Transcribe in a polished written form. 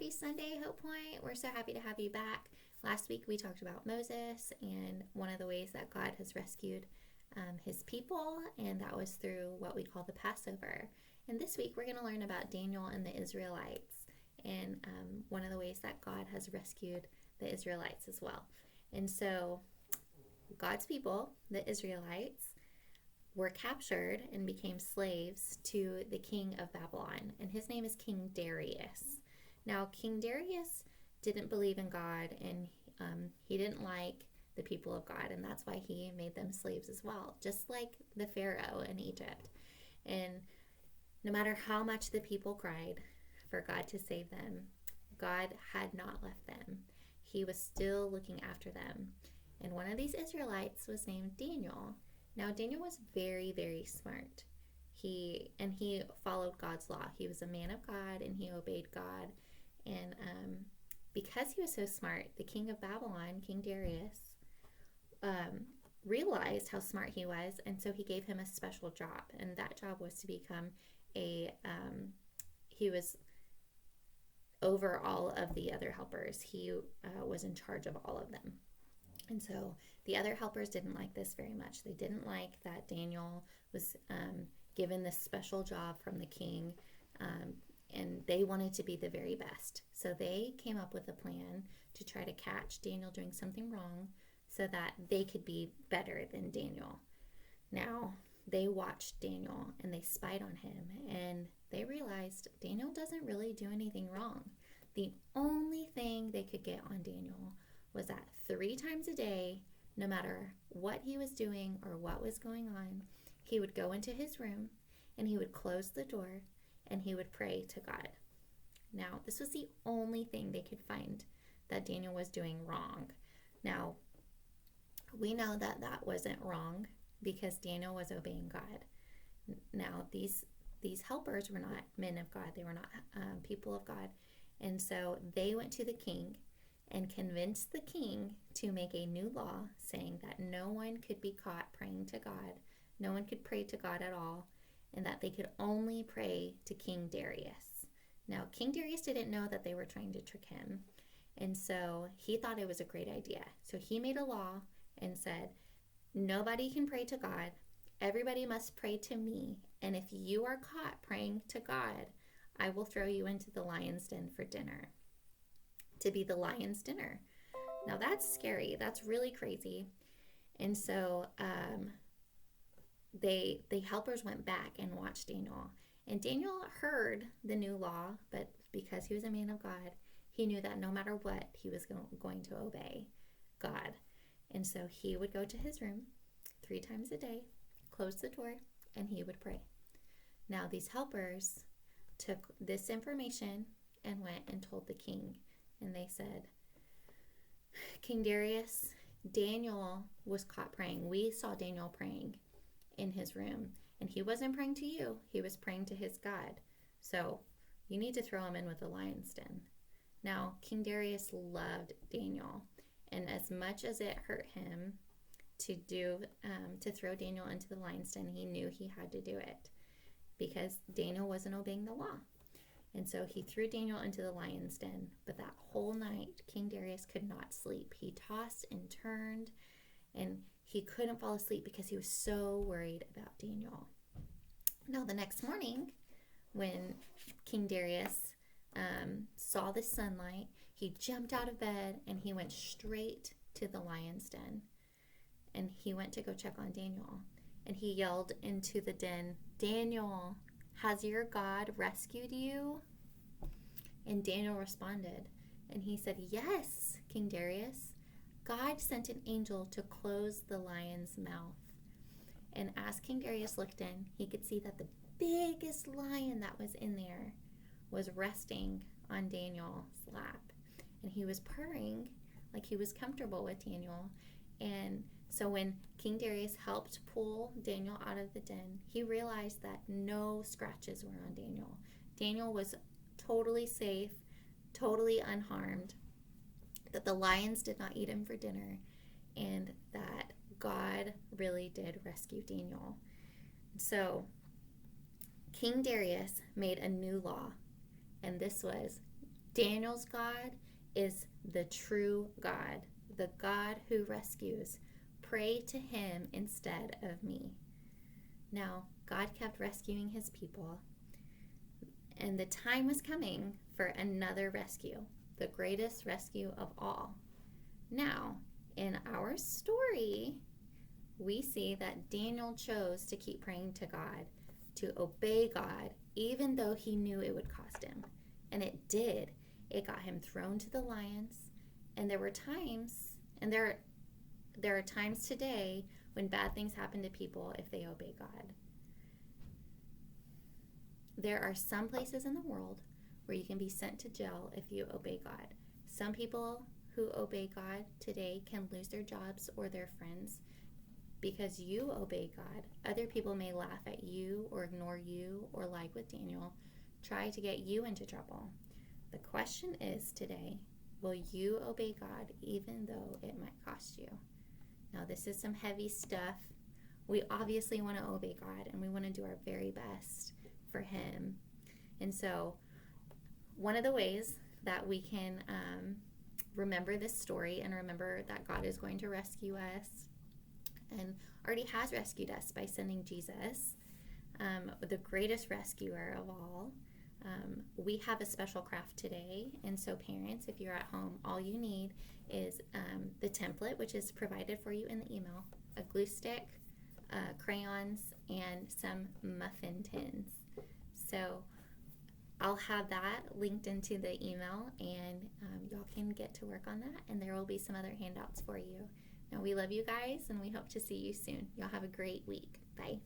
Happy Sunday, HopePointe. We're so happy to have you back. Last week we talked about Moses and one of the ways that God has rescued his people, and that was through what we call the Passover. And this week we're going to learn about Daniel and the Israelites, and one of the ways that God has rescued the Israelites as well. And so God's people, the Israelites, were captured and became slaves to the king of Babylon, and his name is King Darius. Now, King Darius didn't believe in God, and he didn't like the people of God, and that's why he made them slaves as well, just like the Pharaoh in Egypt. And no matter how much the people cried for God to save them, God had not left them. He was still looking after them. And one of these Israelites was named Daniel. Now, Daniel was very, very smart. He followed God's law. He was a man of God, and he obeyed God. And because he was so smart, the king of Babylon, King Darius, realized how smart he was, and so he gave him a special job. And that job was to become he was over all of the other helpers. He was in charge of all of them. And so the other helpers didn't like this very much. They didn't like that Daniel was given this special job from the king, and they wanted to be the very best. So they came up with a plan to try to catch Daniel doing something wrong so that they could be better than Daniel. Now, they watched Daniel and they spied on him, and they realized Daniel doesn't really do anything wrong. The only thing they could get on Daniel was that 3 times a day, no matter what he was doing or what was going on, he would go into his room and he would close the door and he would pray to God. Now, this was the only thing they could find that Daniel was doing wrong. Now, we know that that wasn't wrong because Daniel was obeying God. Now, these helpers were not men of God. They were not people of God. And so they went to the king and convinced the king to make a new law saying that no one could be caught praying to God, no one could pray to God at all, and that they could only pray to King Darius. Now, King Darius didn't know that they were trying to trick him, and so he thought it was a great idea. So he made a law and said, nobody can pray to God, everybody must pray to me, and if you are caught praying to God, I will throw you into the lion's den for dinner. To be the lion's dinner. Now that's scary. That's really crazy. And so the helpers went back and watched Daniel. And Daniel heard the new law, but because he was a man of God, he knew that no matter what, he was going to obey God. And so he would go to his room 3 times a day, close the door, and he would pray. Now these helpers took this information and went and told the king. And they said, King Darius, Daniel was caught praying. We saw Daniel praying in his room. And he wasn't praying to you. He was praying to his God. So you need to throw him in with the lion's den. Now, King Darius loved Daniel. And as much as it hurt him to throw Daniel into the lion's den, he knew he had to do it because Daniel wasn't obeying the law. And so he threw Daniel into the lion's den. But that whole night, King Darius could not sleep. He tossed and turned, and he couldn't fall asleep because he was so worried about Daniel. Now, the next morning, when King Darius saw the sunlight, he jumped out of bed, and he went straight to the lion's den. And he went to go check on Daniel. And he yelled into the den, Daniel, has your God rescued you? And Daniel responded, and he said, yes, King Darius. God sent an angel to close the lion's mouth. And as King Darius looked in, he could see that the biggest lion that was in there was resting on Daniel's lap. And he was purring like he was comfortable with Daniel. And so when King Darius helped pull Daniel out of the den, he realized that no scratches were on Daniel. Daniel was totally safe, totally unharmed, that the lions did not eat him for dinner, and that God really did rescue Daniel. So King Darius made a new law, and this was Daniel's God is the true God, the God who rescues. Pray to him instead of me. Now, God kept rescuing his people, and the time was coming for another rescue, the greatest rescue of all. Now, in our story, we see that Daniel chose to keep praying to God, to obey God, even though he knew it would cost him. And it did. It got him thrown to the lions. And there were times, and there are times today when bad things happen to people if they obey God. There are some places in the world where you can be sent to jail if you obey God. Some people who obey God today can lose their jobs or their friends because you obey God. Other people may laugh at you or ignore you, or, like with Daniel, try to get you into trouble. The question is today, will you obey God even though it might cost you? Now, this is some heavy stuff. We obviously want to obey God, and we want to do our very best for him. And so one of the ways that we can remember this story and remember that God is going to rescue us and already has rescued us by sending Jesus, the greatest rescuer of all. We have a special craft today, and so parents, if you're at home, all you need is the template, which is provided for you in the email, a glue stick, crayons, and some muffin tins. So I'll have that linked into the email, and y'all can get to work on that, and there will be some other handouts for you. Now, we love you guys, and we hope to see you soon. Y'all have a great week. Bye.